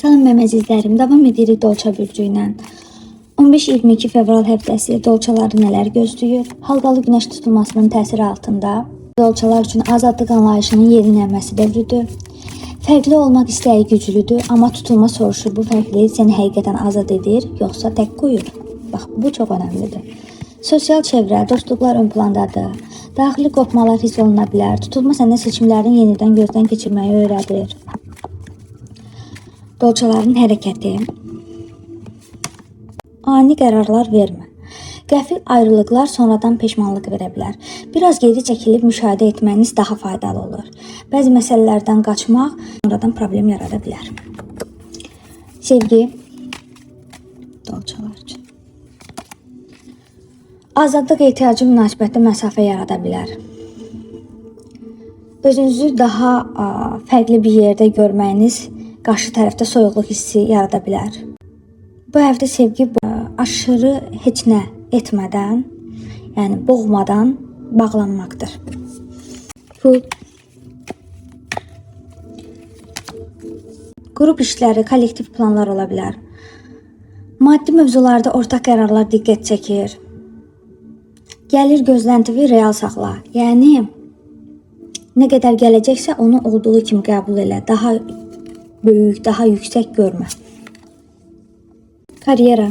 Salam mənim əzizlərim, davam edirik Dolça Bürcü ilə. 15-22 fevral həftəsi Dolçaları nələr gözləyir? Halqalı günəş tutulmasının təsiri altında Dolçalar üçün azadlıq anlayışının yenilənməsi dövrüdür. Fərqli olmaq istəyi güclüdür, amma tutulma soruşur, bu fərqlilik səni həqiqətən azad edir, yoxsa tək qoyur? Bax, bu çox önəmlidir. Sosial çevrə, dostluqlar ön plandadır. Daxili qopmalar hiss oluna bilər. Tutulma sənə seçimlərini yenidən gözdən keçirməyi öyrədir. Dolçaların hərəkəti. Ani qərarlar vermə. Qəfil ayrılıqlar sonradan peşmanlıq verə bilər. Biraz geri çəkilib müşahidə etməyiniz daha faydalı olur. Bəzi məsələlərdən qaçmaq sonradan problem yarada bilər. Sevgi Dolçalar üçün. Azadlıq ehtiyacı münasibətdə məsafə yarada bilər. Özünüzü daha fərqli bir yerdə görməyiniz qarşı tərəfdə soyuqluq hissi yarada bilər. Bu həftə sevgi aşırı heç nə etmədən, yəni boğmadan bağlanmaqdır. Pul, qrup işləri, kollektiv planlar ola bilər. Maddi mövzularda ortaq qərarlar diqqət çəkir. Gəlir gözləntivi real saxla. Yəni, nə qədər gələcəksə onu olduğu kimi qəbul elə. Daha böyük, daha yüksək görmə. Karyera.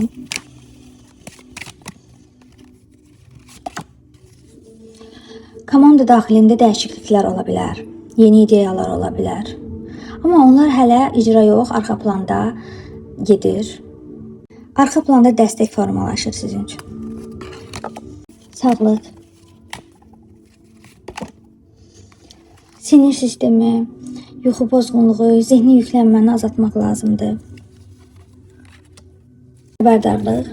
Komanda daxilində dəyişikliklər ola bilər. Yeni ideyalar ola bilər. Amma onlar hələ icra yox, arxa planda gedir. Arxa planda dəstək formalaşır sizin üçün. Sağlıq. Sinir sistemi, yuxu pozğunluğu, zehni yüklənməni azaltmaq lazımdır. Xəbərdarlıq.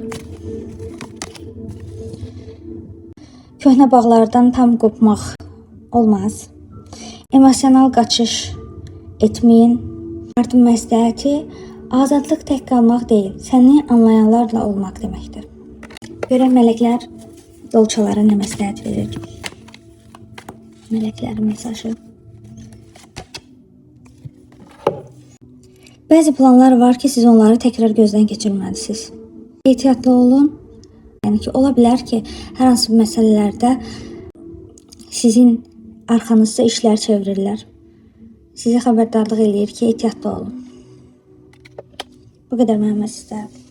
Köhnə bağlardan tam qopmaq olmaz. Emosional qaçış etməyin. Yardım məsləhəti, azadlıq tək qalmaq deyil, səni anlayanlarla olmaq deməkdir. Görən mələklər Dolçalara nə məsləhət verir? Mələklərin mesajı. Bəzi planlar var ki, siz onları təkrar gözdən keçirməlisiniz. Ehtiyatlı olun. Yəni ki, ola bilər ki, hər hansı bir məsələlərdə sizin arxanızda işlər çevirirlər. Sizə xəbərdarlıq eləyir ki, ehtiyatlı olun. Bu qədər mənim əzizlərim.